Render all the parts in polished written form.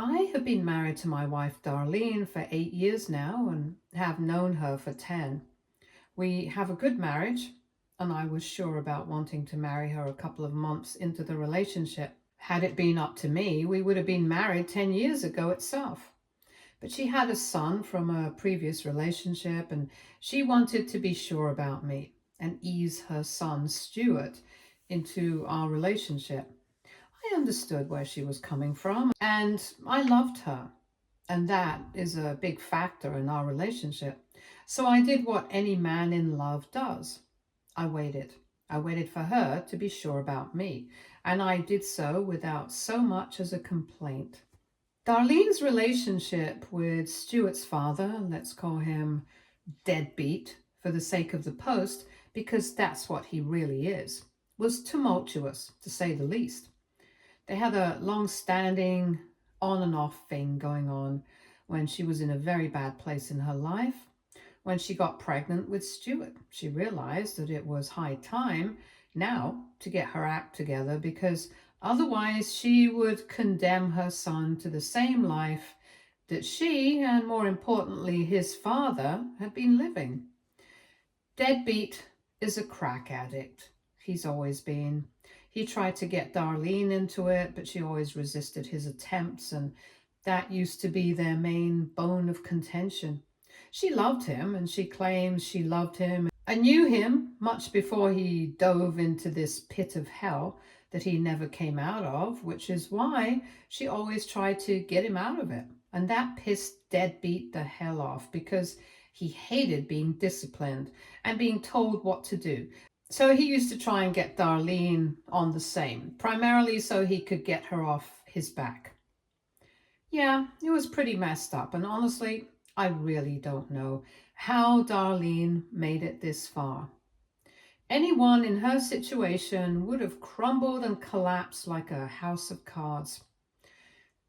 I have been married to my wife Darlene for 8 years now and have known her for 10. We have a good marriage, and I was sure about wanting to marry her a couple of months into the relationship. Had it been up to me, we would have been married 10 years ago itself. But she had a son from a previous relationship, and she wanted to be sure about me and ease her son, Stuart, into our relationship. I understood where she was coming from, and I loved her. And that is a big factor in our relationship. So I did what any man in love does. I waited. I waited for her to be sure about me. And I did so without so much as a complaint. Darlene's relationship with Stuart's father, let's call him deadbeat for the sake of the post, because that's what he really is, was tumultuous, to say the least. They had a long-standing on and off thing going on when she was in a very bad place in her life. When she got pregnant with Stuart, she realized that it was high time now to get her act together, because otherwise she would condemn her son to the same life that she, and more importantly his father, had been living. Deadbeat is a crack addict. He's always been. He tried to get Darlene into it, but she always resisted his attempts, and that used to be their main bone of contention. She loved him, and she claims she loved him. I knew him much before he dove into this pit of hell that he never came out of, which is why she always tried to get him out of it. And that pissed deadbeat the hell off, because he hated being disciplined and being told what to do. So he used to try and get Darlene on the same, primarily so he could get her off his back. Yeah, it was pretty messed up, and honestly, I really don't know how Darlene made it this far. Anyone in her situation would have crumbled and collapsed like a house of cards.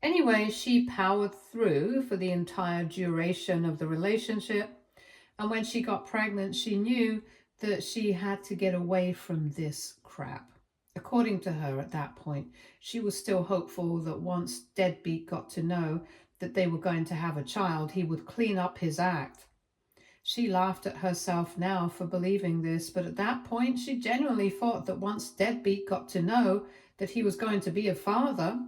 Anyway, she powered through for the entire duration of the relationship, and when she got pregnant, she knew that she had to get away from this crap. According to her at that point, she was still hopeful that once Deadbeat got to know that they were going to have a child, he would clean up his act. She laughed at herself now for believing this, but at that point she genuinely thought that once Deadbeat got to know that he was going to be a father,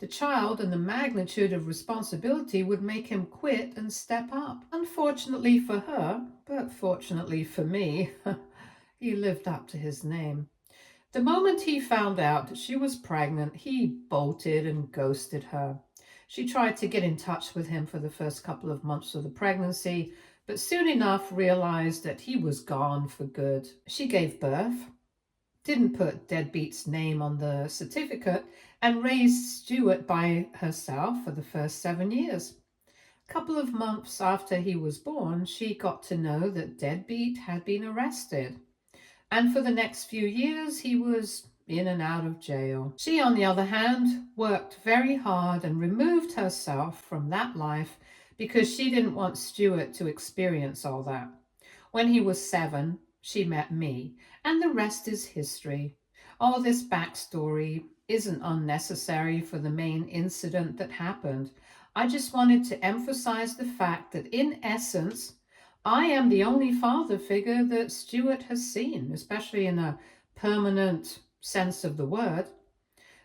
the child and the magnitude of responsibility would make him quit and step up. Unfortunately for her, but fortunately for me, he lived up to his name. The moment he found out that she was pregnant, he bolted and ghosted her. She tried to get in touch with him for the first couple of months of the pregnancy, but soon enough realized that he was gone for good. She gave birth, didn't put Deadbeat's name on the certificate, and raised Stuart by herself for the first 7 years. A couple of months after he was born, she got to know that Deadbeat had been arrested, and for the next few years he was in and out of jail. She, on the other hand, worked very hard and removed herself from that life because she didn't want Stuart to experience all that. When he was 7, she met me, and the rest is history. All this backstory isn't unnecessary for the main incident that happened. I just wanted to emphasize the fact that in essence, I am the only father figure that Stuart has seen, especially in a permanent sense of the word.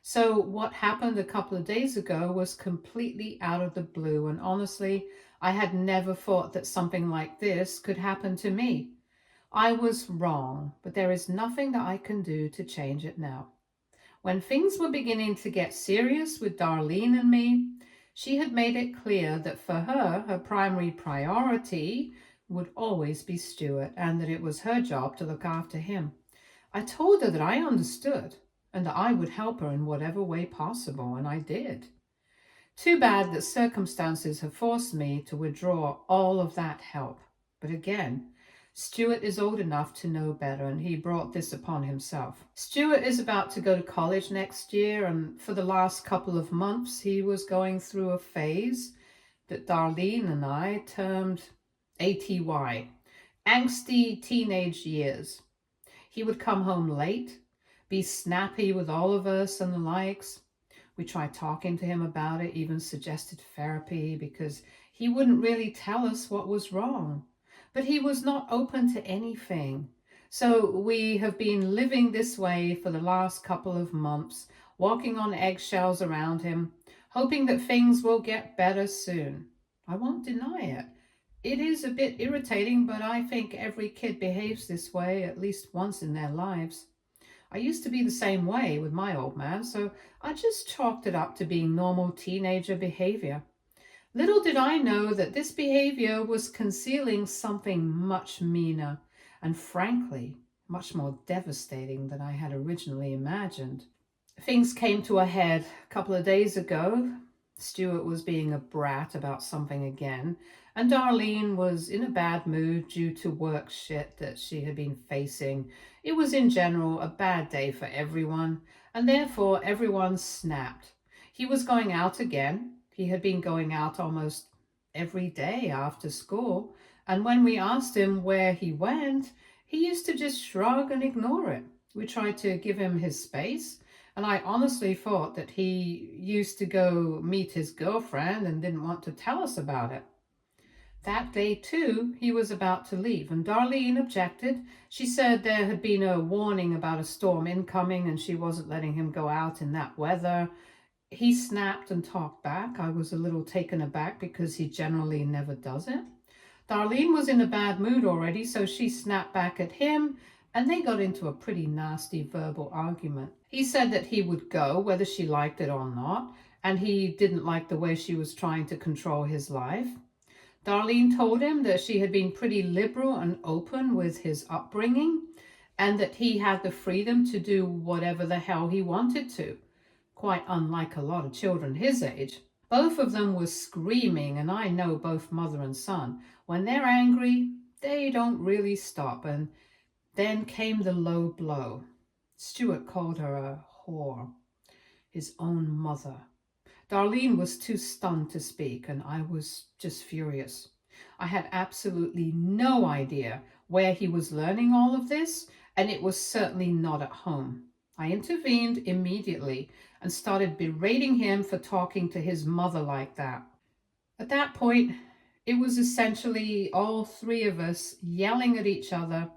So what happened a couple of days ago was completely out of the blue, and honestly, I had never thought that something like this could happen to me. I was wrong, but there is nothing that I can do to change it now. When things were beginning to get serious with Darlene and me, she had made it clear that for her, her primary priority would always be Stuart, and that it was her job to look after him. I told her that I understood and that I would help her in whatever way possible, and I did. Too bad that circumstances have forced me to withdraw all of that help. But again, Stuart is old enough to know better, and he brought this upon himself. Stuart is about to go to college next year, and for the last couple of months he was going through a phase that Darlene and I termed ATY, angsty teenage years. He would come home late, be snappy with all of us and the likes. We tried talking to him about it, even suggested therapy because he wouldn't really tell us what was wrong. But he was not open to anything. So we have been living this way for the last couple of months, walking on eggshells around him, hoping that things will get better soon. I won't deny it. It is a bit irritating, but I think every kid behaves this way at least once in their lives. I used to be the same way with my old man, so I just chalked it up to being normal teenager behavior. Little did I know that this behavior was concealing something much meaner and, frankly, much more devastating than I had originally imagined. Things came to a head a couple of days ago. Stuart was being a brat about something again, and Darlene was in a bad mood due to work shit that she had been facing. It was in general a bad day for everyone, and therefore everyone snapped. He was going out again. He had been going out almost every day after school, and when we asked him where he went, he used to just shrug and ignore it. We tried to give him his space, and I honestly thought that he used to go meet his girlfriend and didn't want to tell us about it. That day, too, he was about to leave, and Darlene objected. She said there had been a warning about a storm incoming and she wasn't letting him go out in that weather. He snapped and talked back. I was a little taken aback because he generally never does it. Darlene was in a bad mood already, so she snapped back at him, and they got into a pretty nasty verbal argument. He said that he would go whether she liked it or not, and he didn't like the way she was trying to control his life. Darlene told him that she had been pretty liberal and open with his upbringing, and that he had the freedom to do whatever the hell he wanted to, quite unlike a lot of children his age. Both of them were screaming, and I know both mother and son. When they're angry, they don't really stop, and then came the low blow. Stuart called her a whore, his own mother. Darlene was too stunned to speak, and I was just furious. I had absolutely no idea where he was learning all of this, and it was certainly not at home. I intervened immediately and started berating him for talking to his mother like that. At that point, it was essentially all three of us yelling at each other,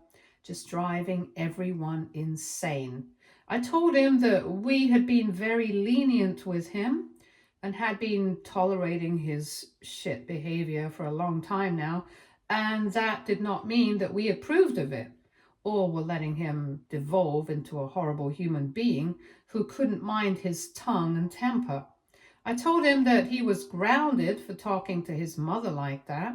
just driving everyone insane. I told him that we had been very lenient with him and had been tolerating his shit behavior for a long time now, and that did not mean that we approved of it or were letting him devolve into a horrible human being who couldn't mind his tongue and temper. I told him that he was grounded for talking to his mother like that,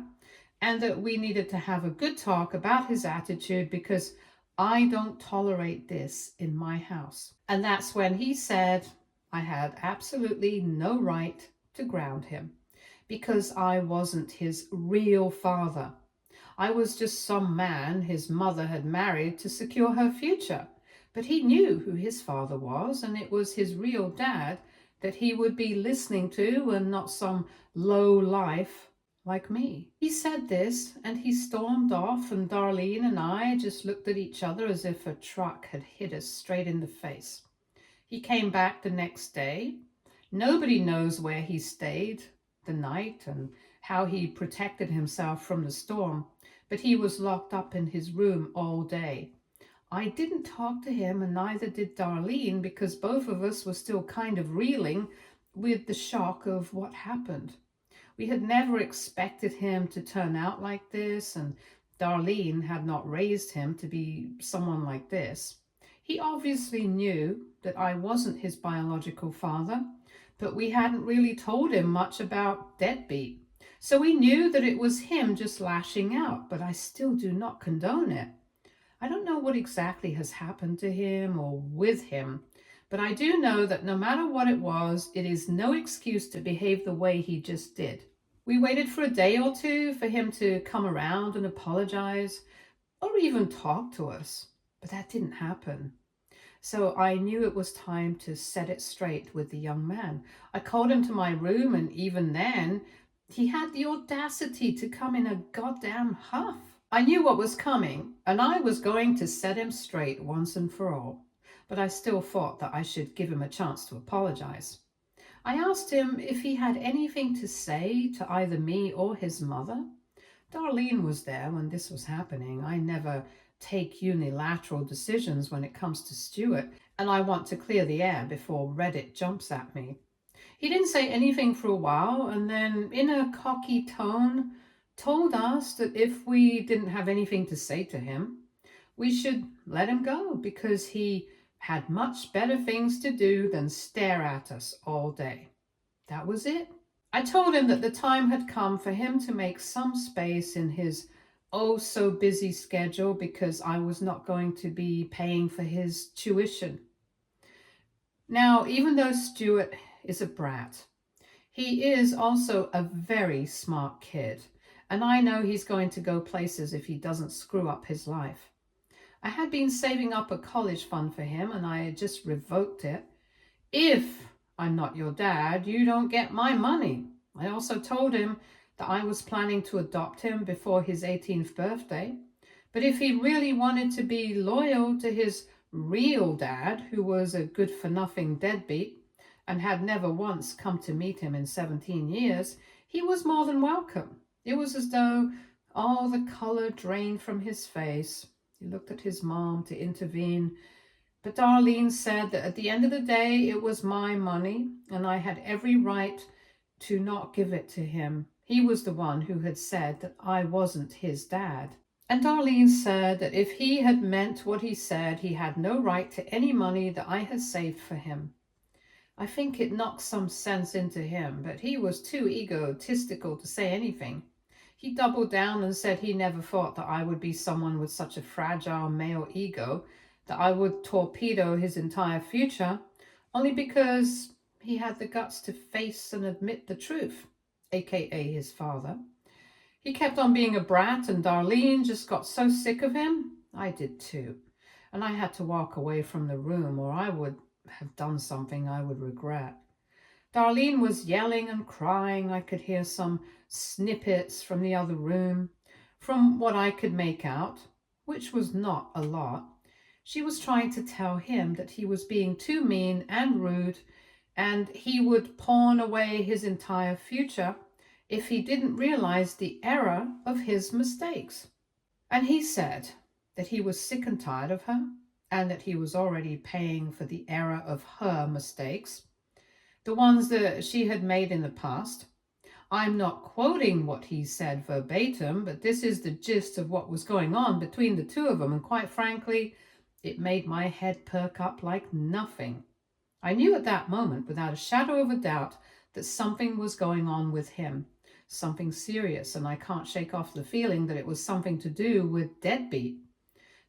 and that we needed to have a good talk about his attitude because I don't tolerate this in my house. And that's when he said I had absolutely no right to ground him because I wasn't his real father. I was just some man his mother had married to secure her future. But he knew who his father was, and it was his real dad that he would be listening to and not some low life like me. He said this and he stormed off, and Darlene and I just looked at each other as if a truck had hit us straight in the face. He came back the next day. Nobody knows where he stayed the night and how he protected himself from the storm, but he was locked up in his room all day. I didn't talk to him, and neither did Darlene, because both of us were still kind of reeling with the shock of what happened. We had never expected him to turn out like this, and Darlene had not raised him to be someone like this. He obviously knew that I wasn't his biological father, but we hadn't really told him much about deadbeat. So we knew that it was him just lashing out, but I still do not condone it. I don't know what exactly has happened to him or with him, but I do know that no matter what it was, it is no excuse to behave the way he just did. We waited for a day or two for him to come around and apologize or even talk to us, but that didn't happen. So I knew it was time to set it straight with the young man. I called him to my room, and even then, he had the audacity to come in a goddamn huff. I knew what was coming, and I was going to set him straight once and for all, but I still thought that I should give him a chance to apologize. I asked him if he had anything to say to either me or his mother. Darlene was there when this was happening. I never take unilateral decisions when it comes to Stuart, and I want to clear the air before Reddit jumps at me. He didn't say anything for a while, and then, in a cocky tone, told us that if we didn't have anything to say to him, we should let him go because he had much better things to do than stare at us all day. That was it. I told him that the time had come for him to make some space in his oh so busy schedule because I was not going to be paying for his tuition. Now, even though Stuart is a brat, he is also a very smart kid, and I know he's going to go places if he doesn't screw up his life. I had been saving up a college fund for him, and I had just revoked it. If I'm not your dad, you don't get my money. I also told him that I was planning to adopt him before his 18th birthday. But if he really wanted to be loyal to his real dad, who was a good-for-nothing deadbeat and had never once come to meet him in 17 years, he was more than welcome. It was as though all the color drained from his face. He looked at his mom to intervene, but Darlene said that at the end of the day, it was my money, and I had every right to not give it to him. He was the one who had said that I wasn't his dad. And Darlene said that if he had meant what he said, he had no right to any money that I had saved for him. I think it knocked some sense into him, but he was too egotistical to say anything. He doubled down and said he never thought that I would be someone with such a fragile male ego, that I would torpedo his entire future, only because he had the guts to face and admit the truth, aka his father. He kept on being a brat, and Darlene just got so sick of him. I did too. And I had to walk away from the room, or I would have done something I would regret. Darlene was yelling and crying. I could hear some snippets from the other room. From what I could make out, which was not a lot, she was trying to tell him that he was being too mean and rude, and he would pawn away his entire future if he didn't realize the error of his mistakes. And he said that he was sick and tired of her, and that he was already paying for the error of her mistakes, the ones that she had made in the past. I'm not quoting what he said verbatim, but this is the gist of what was going on between the two of them, and quite frankly, it made my head perk up like nothing. I knew at that moment, without a shadow of a doubt, that something was going on with him, something serious, and I can't shake off the feeling that it was something to do with deadbeat.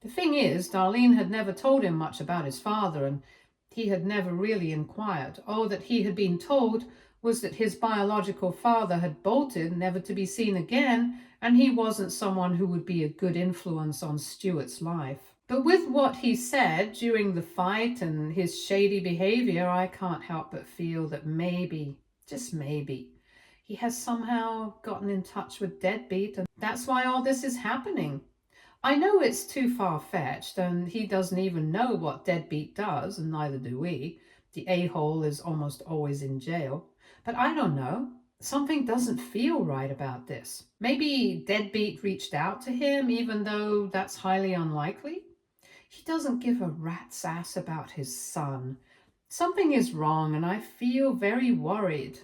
The thing is, Darlene had never told him much about his father, and he had never really inquired. All that he had been told was that his biological father had bolted, never to be seen again, and he wasn't someone who would be a good influence on Stuart's life. But with what he said during the fight and his shady behavior, I can't help but feel that maybe, just maybe, he has somehow gotten in touch with deadbeat, and that's why all this is happening. I know it's too far-fetched, and he doesn't even know what deadbeat does, and neither do we. The a-hole is almost always in jail. But I don't know. Something doesn't feel right about this. Maybe deadbeat reached out to him, even though that's highly unlikely. He doesn't give a rat's ass about his son. Something is wrong, and I feel very worried.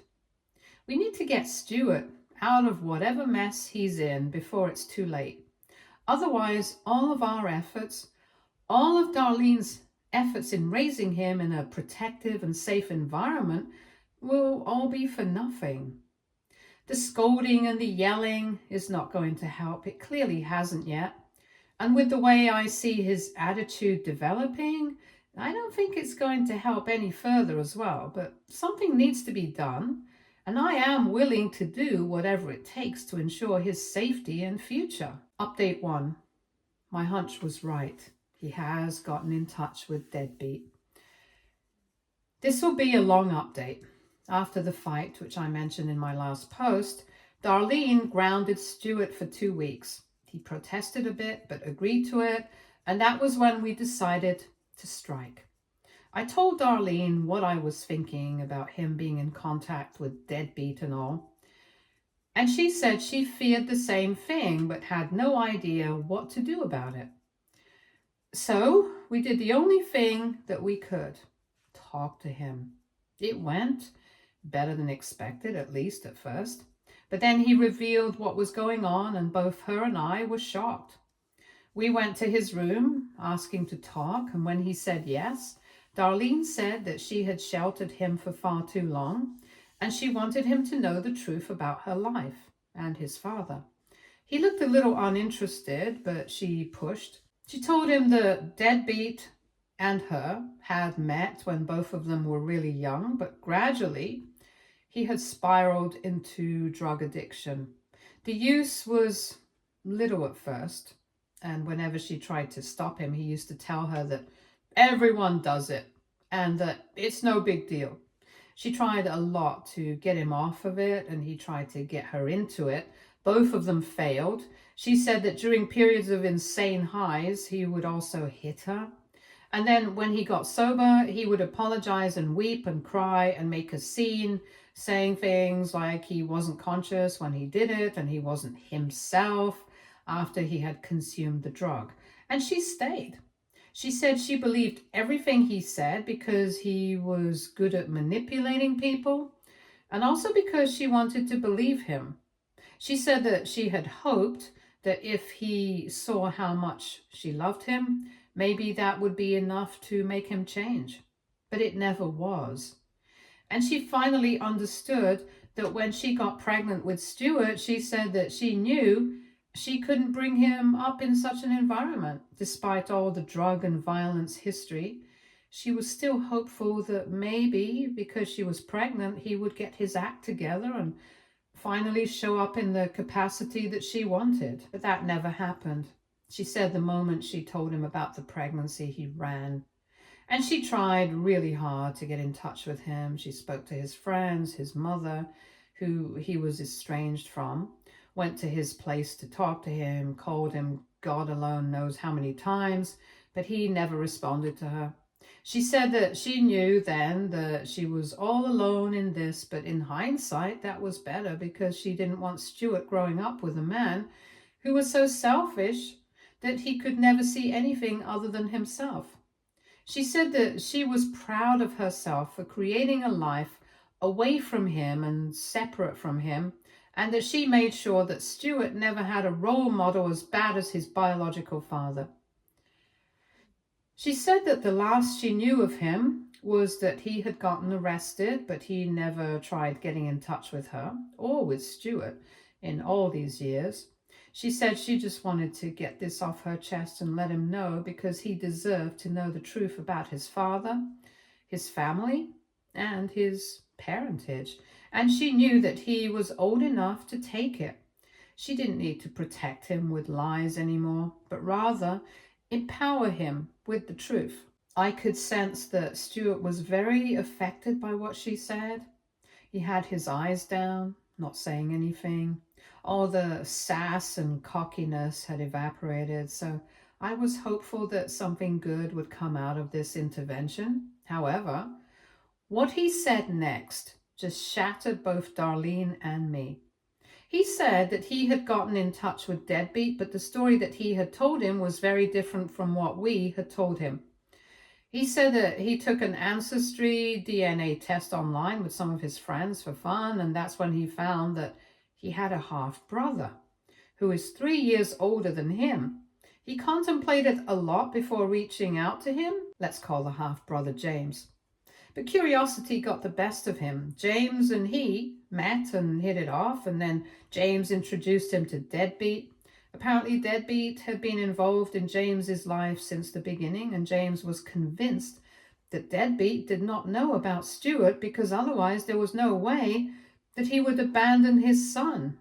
We need to get Stuart out of whatever mess he's in before it's too late. Otherwise, all of our efforts, all of Darlene's efforts in raising him in a protective and safe environment will all be for nothing. The scolding and the yelling is not going to help. It clearly hasn't yet. And with the way I see his attitude developing, I don't think it's going to help any further as well. But something needs to be done, and I am willing to do whatever it takes to ensure his safety and future. Update 1. My hunch was right. He has gotten in touch with deadbeat. This will be a long update. After the fight, which I mentioned in my last post, Darlene grounded Stuart for 2 weeks. He protested a bit, but agreed to it, and that was when we decided to strike. I told Darlene what I was thinking about him being in contact with deadbeat and all, and she said she feared the same thing but had no idea what to do about it. So we did the only thing that we could: talk to him. It went better than expected, at least at first. But then he revealed what was going on, and both her and I were shocked. We went to his room, asking to talk, and when he said yes, Darlene said that she had sheltered him for far too long, and she wanted him to know the truth about her life and his father. He looked a little uninterested, but she pushed. She told him the deadbeat and her had met when both of them were really young, but gradually he had spiraled into drug addiction. The use was little at first, and whenever she tried to stop him, he used to tell her that everyone does it and that it's no big deal. She tried a lot to get him off of it, and he tried to get her into it. Both of them failed. She said that during periods of insane highs, he would also hit her. And then when he got sober, he would apologize and weep and cry and make a scene, saying things like he wasn't conscious when he did it and he wasn't himself after he had consumed the drug. And she stayed. She said she believed everything he said because he was good at manipulating people, and also because she wanted to believe him. She said that she had hoped that if he saw how much she loved him, maybe that would be enough to make him change. But it never was. And she finally understood that when she got pregnant with Stuart, she said that she knew she couldn't bring him up in such an environment. Despite all the drug and violence history, she was still hopeful that maybe because she was pregnant, he would get his act together and finally show up in the capacity that she wanted. But that never happened. She said the moment she told him about the pregnancy, he ran. And she tried really hard to get in touch with him. She spoke to his friends, his mother, who he was estranged from, went to his place to talk to him, called him God alone knows how many times, but he never responded to her. She said that she knew then that she was all alone in this, but in hindsight, that was better because she didn't want Stuart growing up with a man who was so selfish that he could never see anything other than himself. She said that she was proud of herself for creating a life away from him and separate from him, and that she made sure that Stuart never had a role model as bad as his biological father. She said that the last she knew of him was that he had gotten arrested, but he never tried getting in touch with her or with Stuart in all these years. She said she just wanted to get this off her chest and let him know because he deserved to know the truth about his father, his family, and his parentage. And she knew that he was old enough to take it. She didn't need to protect him with lies anymore, but rather empower him with the truth. I could sense that Stuart was very affected by what she said. He had his eyes down, not saying anything. All the sass and cockiness had evaporated, so I was hopeful that something good would come out of this intervention. However, what he said next just shattered both Darlene and me. He said that he had gotten in touch with Deadbeat, but the story that he had told him was very different from what we had told him. He said that he took an ancestry DNA test online with some of his friends for fun, and that's when he found that he had a half-brother who is 3 years older than him. He contemplated a lot before reaching out to him. Let's call the half-brother James. But curiosity got the best of him. James and he met and hit it off, and then James introduced him to Deadbeat. Apparently, Deadbeat had been involved in James's life since the beginning, and James was convinced that Deadbeat did not know about Stuart because otherwise there was no way that he would abandon his son.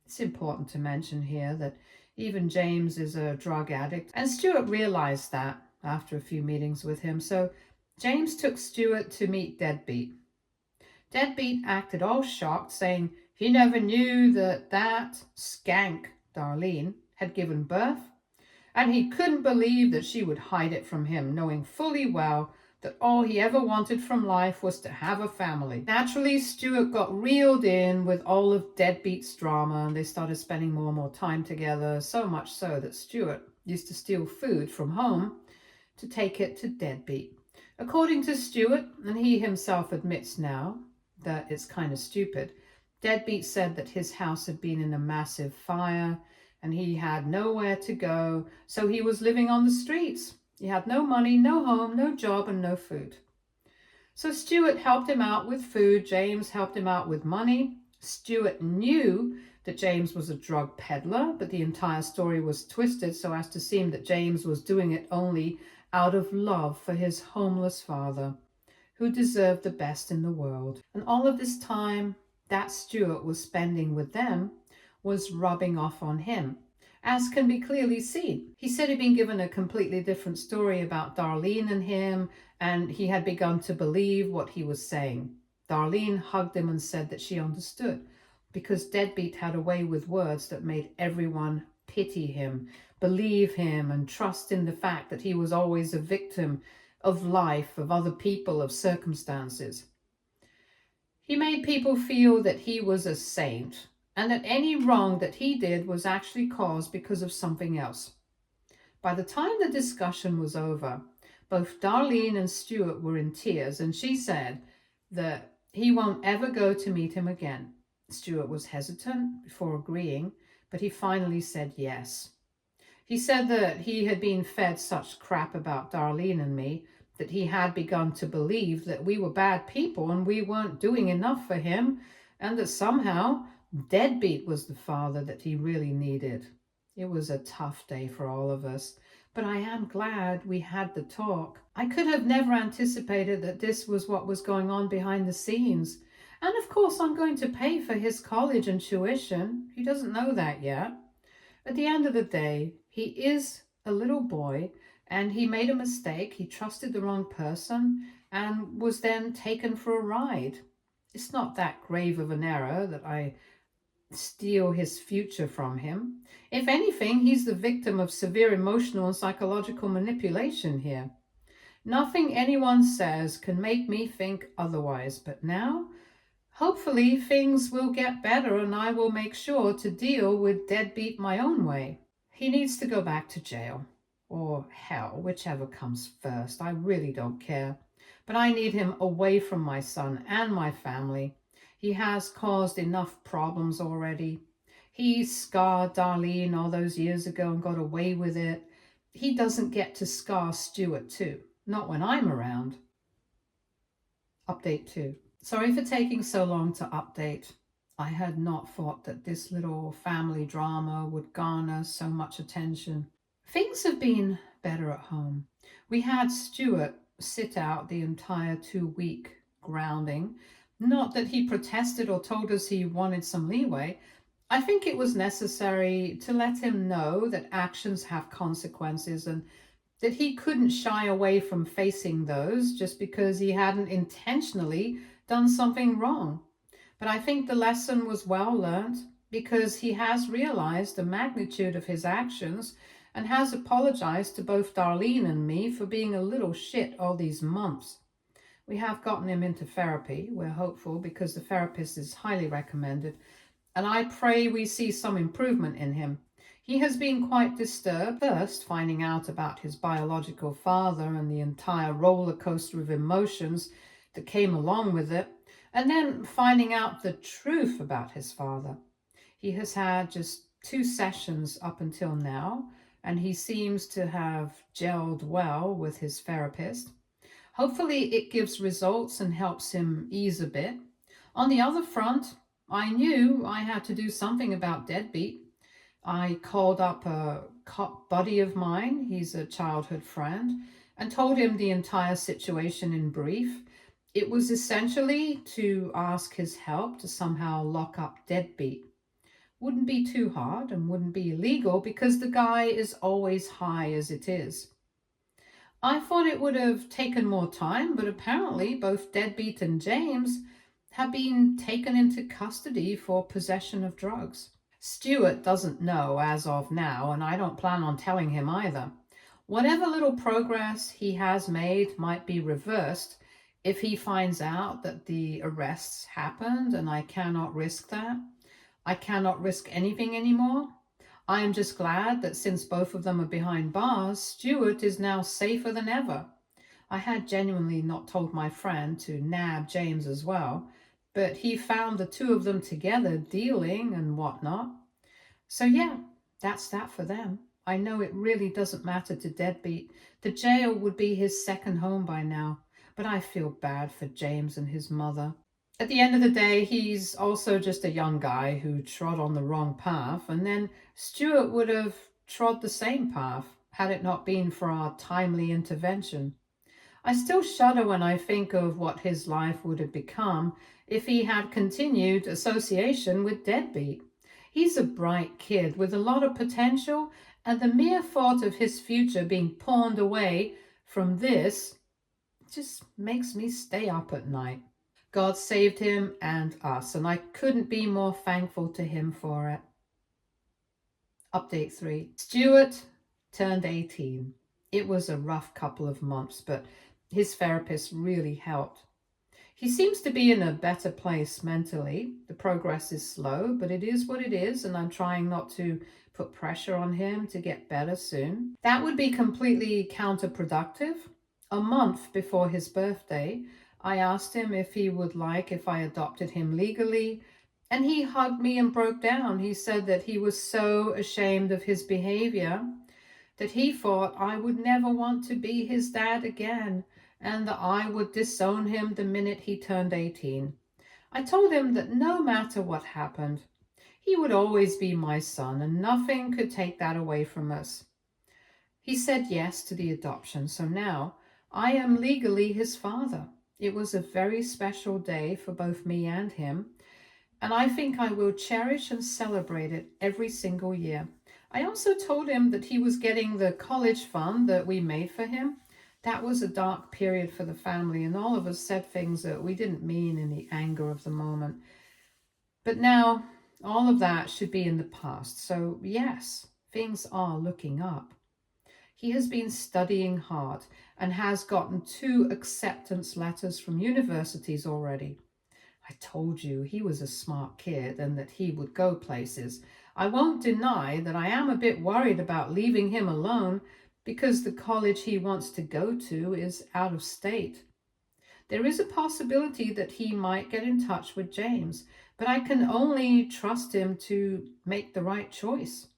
It's important to mention here that even James is a drug addict, and Stuart realized that after a few meetings with him. So James took Stuart to meet Deadbeat. Deadbeat acted all shocked, saying he never knew that skank, Darlene, had given birth, and he couldn't believe that she would hide it from him, knowing fully well that all he ever wanted from life was to have a family. Naturally, Stuart got reeled in with all of Deadbeat's drama, and they started spending more and more time together, so much so that Stuart used to steal food from home to take it to Deadbeat. According to Stuart, and he himself admits now that it's kind of stupid, Deadbeat said that his house had been in a massive fire and he had nowhere to go, so he was living on the streets. He had no money, no home, no job, and no food. So Stuart helped him out with food. James helped him out with money. Stuart knew that James was a drug peddler, but the entire story was twisted so as to seem that James was doing it only out of love for his homeless father, who deserved the best in the world. And all of this time that Stuart was spending with them was rubbing off on him, as can be clearly seen. He said he'd been given a completely different story about Darlene and him, and he had begun to believe what he was saying. Darlene hugged him and said that she understood, because Deadbeat had a way with words that made everyone pity him, believe him, and trust in the fact that he was always a victim of life, of other people, of circumstances. He made people feel that he was a saint, and that any wrong that he did was actually caused because of something else. By the time the discussion was over, both Darlene and Stuart were in tears, and she said that he won't ever go to meet him again. Stuart was hesitant before agreeing, but he finally said yes. He said that he had been fed such crap about Darlene and me that he had begun to believe that we were bad people and we weren't doing enough for him, and that somehow Deadbeat was the father that he really needed. It was a tough day for all of us, but I am glad we had the talk. I could have never anticipated that this was what was going on behind the scenes. And of course, I'm going to pay for his college and tuition. He doesn't know that yet. At the end of the day, he is a little boy, and he made a mistake. He trusted the wrong person and was then taken for a ride. It's not that grave of an error that I steal his future from him. If anything, he's the victim of severe emotional and psychological manipulation here. Nothing anyone says can make me think otherwise, but now, hopefully, things will get better and I will make sure to deal with Deadbeat my own way. He needs to go back to jail, or hell, whichever comes first. I really don't care. But I need him away from my son and my family. He has caused enough problems already. He scarred Darlene all those years ago and got away with it. He doesn't get to scar Stuart too. Not when I'm around. Update 2. Sorry for taking so long to update. I had not thought that this little family drama would garner so much attention. Things have been better at home. We had Stuart sit out the entire 2-week grounding. Not that he protested or told us he wanted some leeway. I think it was necessary to let him know that actions have consequences and that he couldn't shy away from facing those just because he hadn't intentionally done something wrong. But I think the lesson was well learned because he has realized the magnitude of his actions and has apologized to both Darlene and me for being a little shit all these months. We have gotten him into therapy. We're hopeful because the therapist is highly recommended, and I pray we see some improvement in him. He has been quite disturbed, first finding out about his biological father and the entire roller coaster of emotions that came along with it, and then finding out the truth about his father. He has had just 2 sessions up until now, and he seems to have gelled well with his therapist. Hopefully it gives results and helps him ease a bit. On the other front, I knew I had to do something about Deadbeat. I called up a cop buddy of mine, he's a childhood friend, and told him the entire situation in brief. It was essentially to ask his help to somehow lock up Deadbeat. Wouldn't be too hard and wouldn't be illegal because the guy is always high as it is. I thought it would have taken more time, but apparently both Deadbeat and James have been taken into custody for possession of drugs. Stuart doesn't know as of now, and I don't plan on telling him either. Whatever little progress he has made might be reversed if he finds out that the arrests happened, and I cannot risk that. I cannot risk anything anymore. I am just glad that since both of them are behind bars, Stuart is now safer than ever. I had genuinely not told my friend to nab James as well, but he found the two of them together dealing and whatnot. So yeah, that's that for them. I know it really doesn't matter to Deadbeat. The jail would be his second home by now, but I feel bad for James and his mother. At the end of the day, he's also just a young guy who trod on the wrong path, and then Stuart would have trod the same path had it not been for our timely intervention. I still shudder when I think of what his life would have become if he had continued association with Deadbeat. He's a bright kid with a lot of potential, and the mere thought of his future being pawned away from this just makes me stay up at night. God saved him and us, and I couldn't be more thankful to him for it. Update 3. Stuart turned 18. It was a rough couple of months, but his therapist really helped. He seems to be in a better place mentally. The progress is slow, but it is what it is, and I'm trying not to put pressure on him to get better soon. That would be completely counterproductive. A month before his birthday, I asked him if he would like if I adopted him legally, and he hugged me and broke down. He said that he was so ashamed of his behavior that he thought I would never want to be his dad again, and that I would disown him the minute he turned 18. I told him that no matter what happened, he would always be my son, and nothing could take that away from us. He said yes to the adoption, so now I am legally his father. It was a very special day for both me and him, and I think I will cherish and celebrate it every single year. I also told him that he was getting the college fund that we made for him. That was a dark period for the family, and all of us said things that we didn't mean in the anger of the moment. But now, all of that should be in the past. So yes, things are looking up. He has been studying hard and has gotten 2 acceptance letters from universities already. I told you he was a smart kid and that he would go places. I won't deny that I am a bit worried about leaving him alone because the college he wants to go to is out of state. There is a possibility that he might get in touch with James, but I can only trust him to make the right choice.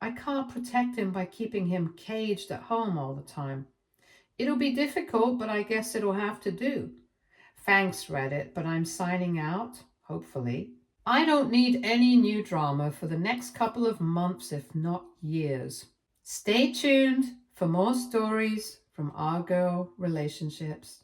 I can't protect him by keeping him caged at home all the time. It'll be difficult, but I guess it'll have to do. Thanks, Reddit, but I'm signing out, hopefully. I don't need any new drama for the next couple of months, if not years. Stay tuned for more stories from our girl relationships.